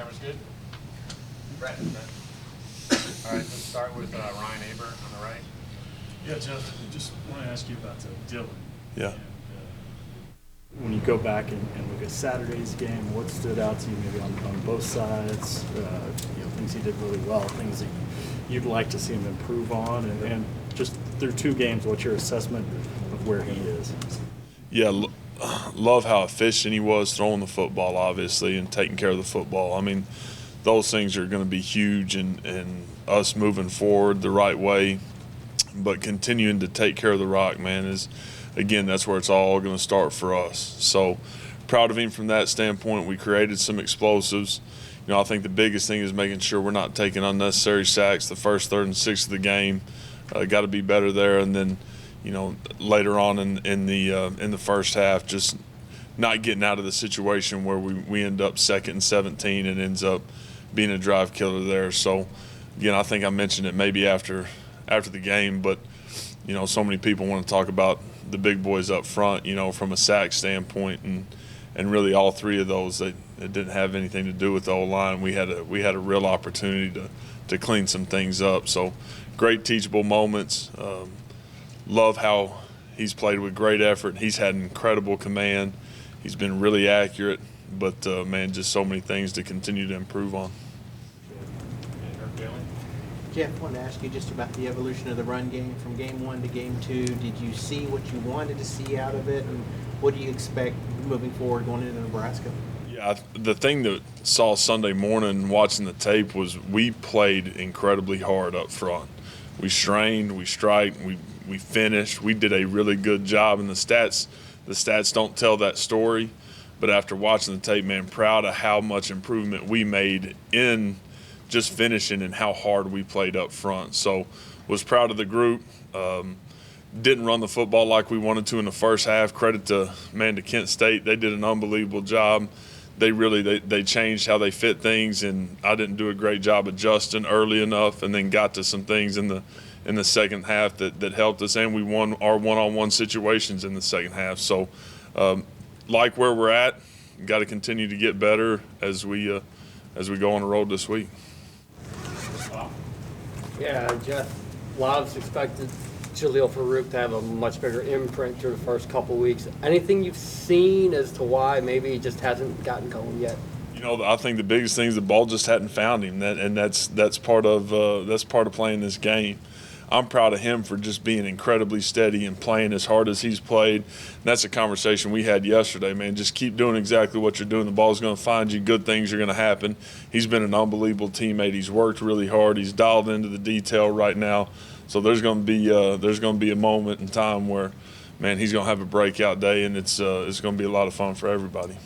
Camera's good? Brett. All right, let's start with Ryan Aber on the right. Yeah, Jeff, I just want to ask you about Dylan. Yeah. And, when you go back and look at Saturday's game, what stood out to you maybe on both sides? Things he did really well, things that you'd like to see him improve on, and just through two games, what's your assessment of where he is? Yeah, love how efficient he was throwing the football, obviously, and taking care of the football. I mean, those things are going to be huge in us moving forward the right way. But continuing to take care of the rock, man, is, again, that's where it's all going to start for us. So proud of him from that standpoint. We created some explosives. I think the biggest thing is making sure we're not taking unnecessary sacks the first, third, and sixth of the game. Got to be better there. And then, later on in the first half, just not getting out of the situation where we end up 2nd and 17 and ends up being a drive killer there. So, again, I think I mentioned it maybe after the game, but so many people want to talk about the big boys up front, from a sack standpoint, and really all three of those that didn't have anything to do with the O-line. We had a real opportunity to clean some things up. So great teachable moments. Love how he's played with great effort. He's had incredible command. He's been really accurate, but man, just so many things to continue to improve on. Jeff, I wanted to ask you just about the evolution of the run game from game 1 to game 2. Did you see what you wanted to see out of it, and what do you expect moving forward going into Nebraska? Yeah, the thing that saw Sunday morning watching the tape was we played incredibly hard up front. We strained, we striked, we finished. We did a really good job, and the stats don't tell that story. But after watching the tape, man, proud of how much improvement we made in just finishing and how hard we played up front. So was proud of the group. Didn't run the football like we wanted to in the first half. Credit to Kent State. They did an unbelievable job. They changed how they fit things, and I didn't do a great job adjusting early enough, and then got to some things in the second half that helped us, and we won our one-on-one situations in the second half. So like where we're at, got to continue to get better as we go on the road this week. Yeah, Jeff, a lot of us expected Jaleel Farouk to have a much bigger imprint through the first couple weeks. Anything you've seen as to why maybe he just hasn't gotten going yet? I think the biggest thing is the ball just hadn't found him, and that's part of playing this game. I'm proud of him for just being incredibly steady and playing as hard as he's played. And that's a conversation we had yesterday, man. Just keep doing exactly what you're doing. The ball's going to find you. Good things are going to happen. He's been an unbelievable teammate. He's worked really hard. He's dialed into the detail right now. So there's going to be a moment in time where, man, he's going to have a breakout day, and it's going to be a lot of fun for everybody.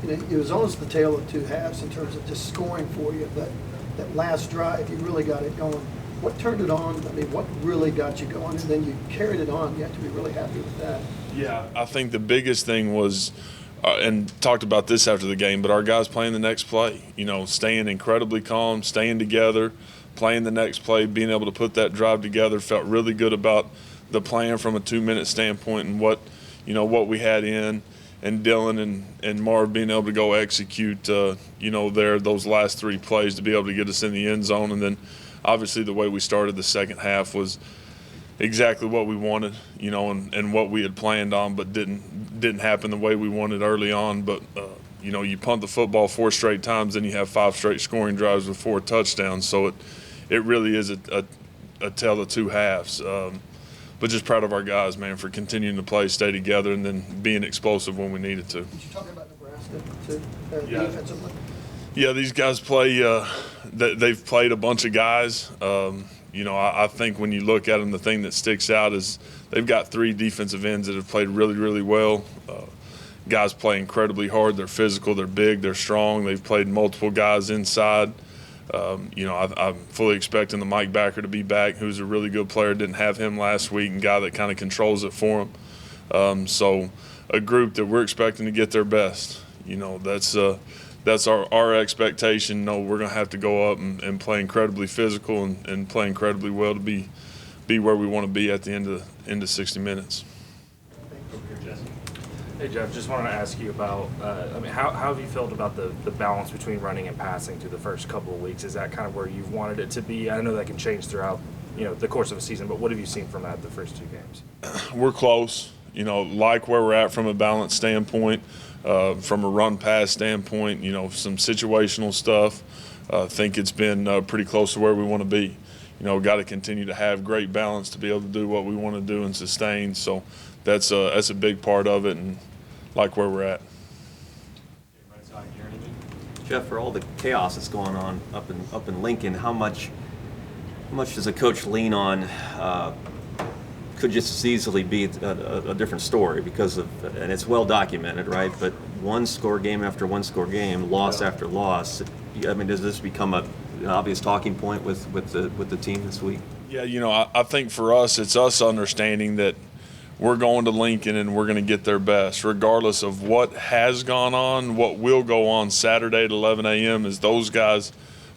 It was almost the tale of two halves in terms of just scoring for you, but that last drive, you really got it going. What turned it on? I mean, what really got you going? And then you carried it on. You have to be really happy with that. Yeah, I think the biggest thing was, and talked about this after the game, but our guys playing the next play, staying incredibly calm, staying together, playing the next play, being able to put that drive together. Felt really good about the plan from a 2-minute standpoint and what we had in. And Dylan and Marv being able to go execute, those last 3 plays to be able to get us in the end zone. And then obviously the way we started the second half was exactly what we wanted, and what we had planned on, but didn't happen the way we wanted early on. But, you punt the football 4 straight times, then you have 5 straight scoring drives with 4 touchdowns. So it really is a tale of two halves. But just proud of our guys, man, for continuing to play, stay together, and then being explosive when we needed to. Did you talk about Nebraska too, Yeah. defensively? Yeah, these guys play. They've played a bunch of guys. I think when you look at them, the thing that sticks out is they've got 3 defensive ends that have played really, really well. Guys play incredibly hard. They're physical. They're big. They're strong. They've played multiple guys inside. I'm fully expecting the Mike Backer to be back, who's a really good player. Didn't have him last week, and guy that kind of controls it for him. So a group that we're expecting to get their best. That's our expectation. We're going to have to go up and play incredibly physical and play incredibly well to be where we want to be at the end of 60 minutes. Hey Jeff, just wanted to ask you about, how have you felt about the balance between running and passing through the first couple of weeks? Is that kind of where you've wanted it to be? I know that can change throughout, the course of a season, but what have you seen from that the first 2 games? We're close, like where we're at from a balance standpoint, from a run-pass standpoint, some situational stuff. I think it's been pretty close to where we want to be. Got to continue to have great balance to be able to do what we want to do and sustain. So that's a big part of it, and like where we're at. Jeff, for all the chaos that's going on up in Lincoln, how much does a coach lean on? Could just as easily be a different story because of, and it's well documented, right? But one score game after one score game, loss after loss. I mean, does this become an obvious talking point with the team this week? Yeah, I think for us, it's us understanding that we're going to Lincoln and we're going to get their best, regardless of what has gone on. What will go on Saturday at 11 a.m. is those guys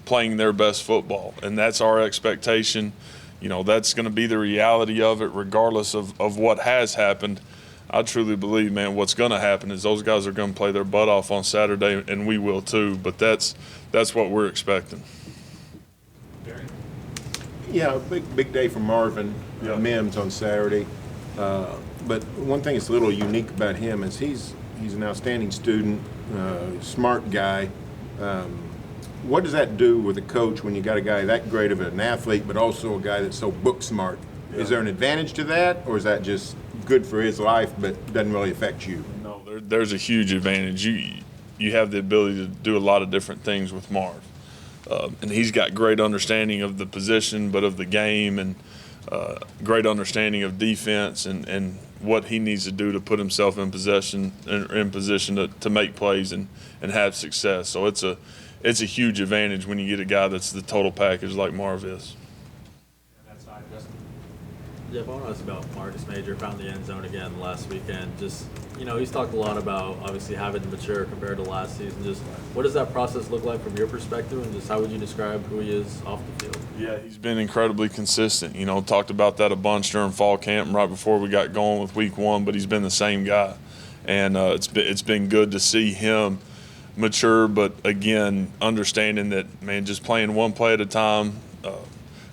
playing their best football, and that's our expectation. That's going to be the reality of it, regardless of what has happened. I truly believe, man, what's going to happen is those guys are going to play their butt off on Saturday, and we will too. But that's what we're expecting. Yeah, big day for Marvin Mims on Saturday. But one thing that's a little unique about him is he's an outstanding student, smart guy. What does that do with a coach when you got a guy that great of an athlete, but also a guy that's so book smart? Yeah. Is there an advantage to that, or is that just good for his life but doesn't really affect you? No, there's a huge advantage. You have the ability to do a lot of different things with Marv. And he's got great understanding of the position, but of the game, and great understanding of defense and what he needs to do to put himself in position to make plays and have success. So it's a huge advantage when you get a guy that's the total package like Marv is. Jeff, I want to ask about Marcus Major. Found the end zone again last weekend. Just, he's talked a lot about obviously having to mature compared to last season. Just what does that process look like from your perspective, and just how would you describe who he is off the field? Yeah, he's been incredibly consistent. Talked about that a bunch during fall camp and right before we got going with week 1, but he's been the same guy. And it's been good to see him mature, but again, understanding that, man, just playing one play at a time,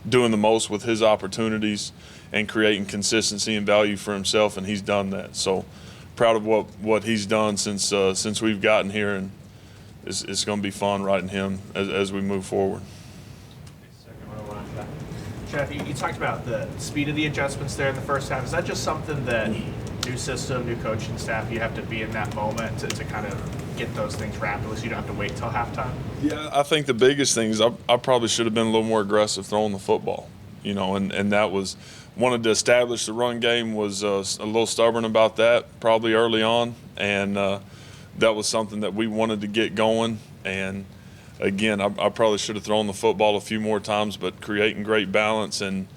doing the most with his opportunities and creating consistency and value for himself, and he's done that. So proud of what he's done since we've gotten here, and it's going to be fun riding him as we move forward. Jeff, you talked about the speed of the adjustments there in the first half. Is that just something that new system, new coaching staff, you have to be in that moment to kind of get those things rapidly so you don't have to wait till halftime? Yeah, I think the biggest thing is I probably should have been a little more aggressive throwing the football, and that was – wanted to establish the run game, was a little stubborn about that probably early on, and that was something that we wanted to get going. And again, I probably should have thrown the football a few more times, but creating great balance and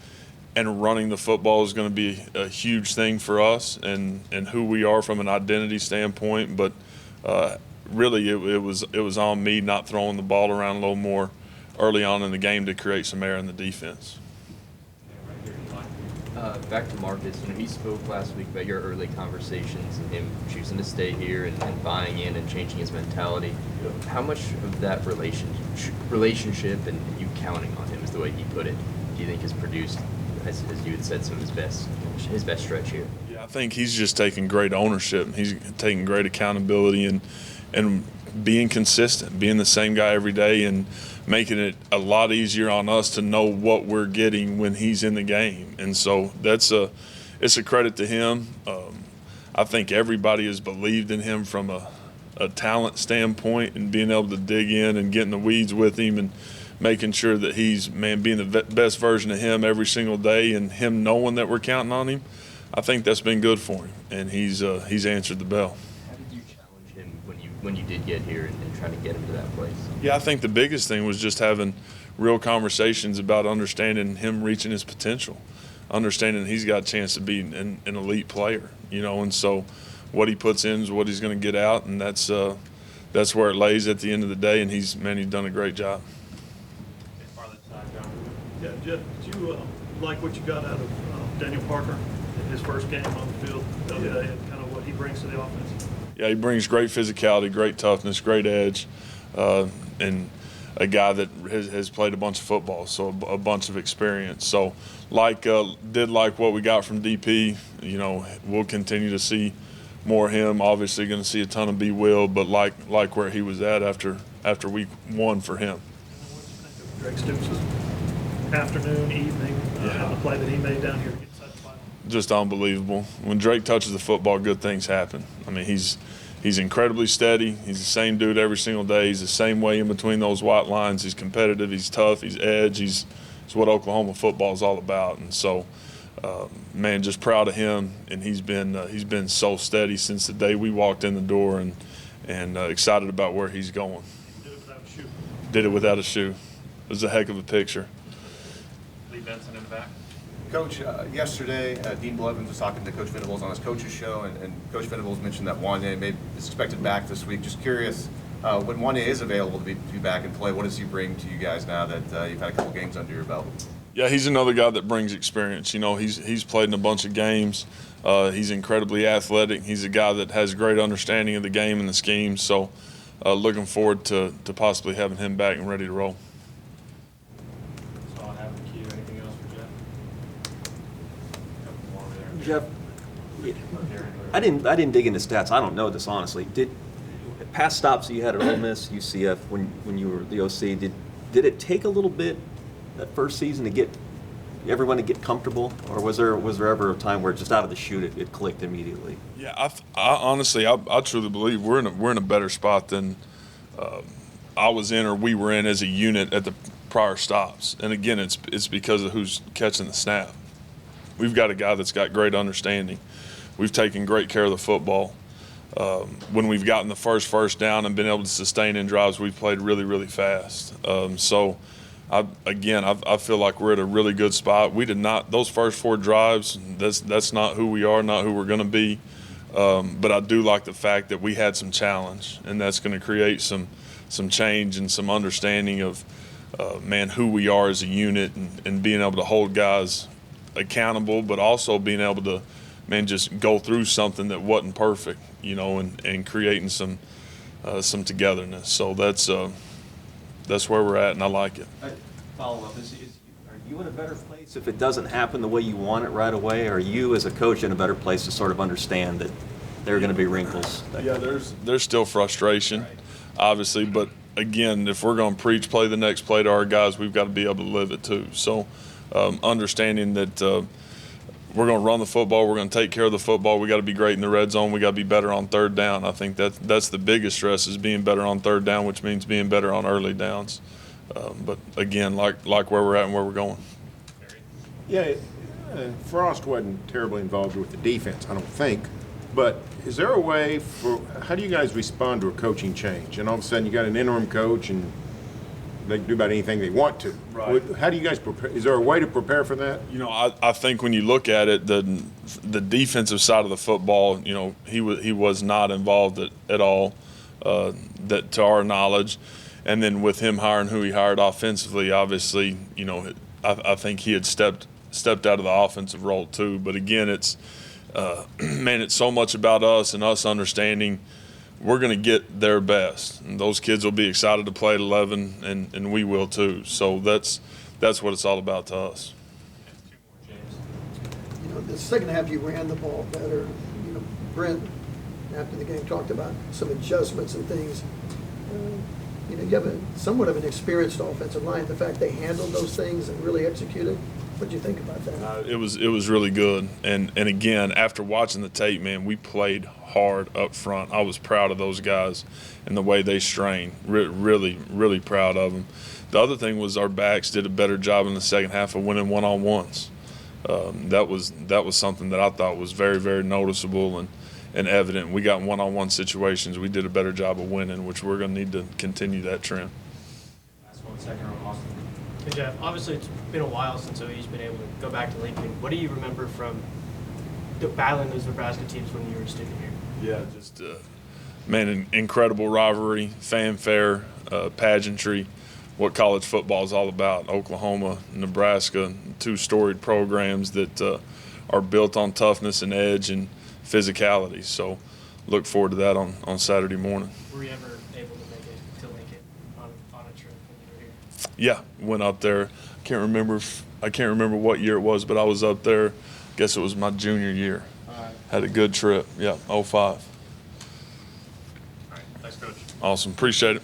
running the football is going to be a huge thing for us and who we are from an identity standpoint. But really it was on me not throwing the ball around a little more early on in the game to create some air in the defense. Back to Marcus, he spoke last week about your early conversations and him choosing to stay here and buying in and changing his mentality. How much of that relationship and you counting on him, is the way he put it, do you think has produced, as you had said, some of his best stretch here? Yeah, I think he's just taking great ownership. He's taking great accountability and being consistent, being the same guy every day, and making it a lot easier on us to know what we're getting when he's in the game. And so it's a credit to him. I think everybody has believed in him from a talent standpoint, and being able to dig in and get in the weeds with him and making sure that he's, being the best version of him every single day, and him knowing that we're counting on him. I think that's been good for him, and he's answered the bell. How did you challenge him when you did get here and try to get him to that place? Yeah, I think the biggest thing was just having real conversations about understanding him reaching his potential, understanding he's got a chance to be an elite player, and so what he puts in is what he's going to get out, and that's where it lays at the end of the day, and he's done a great job. Yeah, Jeff, did you like what you got out of Daniel Parker in his first game on the field the other day, and kind of what he brings to the offense? Yeah, he brings great physicality, great toughness, great edge, and a guy that has played a bunch of football, so a bunch of experience. So, did like what we got from DP. You know, we'll continue to see more of him. Obviously, going to see a ton of B. Will, but like where he was at after week 1 for him. Drake Stoops' afternoon, evening, the play that he made down here inside the final. Just unbelievable. When Drake touches the football, good things happen. I mean, he's incredibly steady. He's the same dude every single day. He's the same way in between those white lines. He's competitive. He's tough. He's edge. He's what Oklahoma football is all about. And so, man, just proud of him. And he's been so steady since the day we walked in the door, and excited about where he's going. Did it without a shoe. It was a heck of a picture. Lee Benson in the back. Coach, yesterday, Dean Blevins was talking to Coach Venables on his coach's show, and Coach Venables mentioned that Wanya is expected back this week. Just curious, when Wanya is available to be back and play, what does he bring to you guys now that you've had a couple games under your belt? Yeah, he's another guy that brings experience. You know, he's played in a bunch of games. He's incredibly athletic. He's a guy that has great understanding of the game and the scheme. So, looking forward to possibly having him back and ready to roll. So I'll have the queue. Anything else for Jeff? Jeff, I didn't dig into stats. I don't know this honestly. Did past stops that you had at Ole Miss, UCF, when you were the OC, did it take a little bit that first season to get everyone to get comfortable, or was there ever a time where just out of the chute it clicked immediately? Yeah, I honestly truly believe we're in a better spot than I was in or we were in as a unit at the prior stops. And again, it's because of who's catching the snap. We've got a guy that's got great understanding. We've taken great care of the football. When we've gotten the first down and been able to sustain in drives, we've played really, really fast. So, I feel like we're at a really good spot. We did not, those first 4 drives, that's not who we are, not who we're going to be. But I do like the fact that we had some challenge, and that's going to create some change and some understanding of, who we are as a unit, and being able to hold guys accountable, but also being able to, just go through something that wasn't perfect, and creating some togetherness. So that's where we're at, and I like it. Follow up, are you in a better place if it doesn't happen the way you want it right away? Or are you as a coach in a better place to sort of understand that there are going to be wrinkles? Yeah, there's still frustration, obviously, but again, if we're going to preach play the next play to our guys, we've got to be able to live it too. So understanding that we're going to run the football, we're going to take care of the football, we got to be great in the red zone, we got to be better on third down. I think that's the biggest stress, is being better on third down, which means being better on early downs. But again, like where we're at and where we're going. Yeah, Frost wasn't terribly involved with the defense, I don't think. But is there a way how do you guys respond to a coaching change? And all of a sudden you got an interim coach and they can do about anything they want to. Right. How do you guys prepare? Is there a way to prepare for that? I think when you look at it, the defensive side of the football, he was not involved at all, that to our knowledge. And then with him hiring who he hired offensively, obviously, I think he had stepped out of the offensive role too. But again, it's so much about us and us understanding we're going to get their best. And those kids will be excited to play at 11, and we will too. So that's what it's all about to us. The second half you ran the ball better. Brent, after the game, talked about some adjustments and things. You have somewhat of an experienced offensive line. The fact they handled those things and really executed. What do you think about that? It was really good. And again, after watching the tape, man, we played hard up front. I was proud of those guys and the way they strained. Really, really proud of them. The other thing was our backs did a better job in the second half of winning one-on-ones. That was something that I thought was very, very noticeable and evident. We got one-on-one situations. We did a better job of winning, which we're going to need to continue that trend. Last 1 second on Austin. Hey Jeff, obviously it's been a while since OU's been able to go back to Lincoln. What do you remember from battling those Nebraska teams when you were a student here? Yeah, just an incredible rivalry, fanfare, pageantry. What college football is all about. Oklahoma, Nebraska, 2 storied programs that are built on toughness and edge and physicality. So look forward to that on Saturday morning. Were you ever able to make it to Lincoln on a trip when you were here? Yeah, went up there. I can't remember what year it was, but I was up there. Guess it was my junior year. Had a good trip. Yeah, 05. All right, thanks, Coach. Awesome. Appreciate it.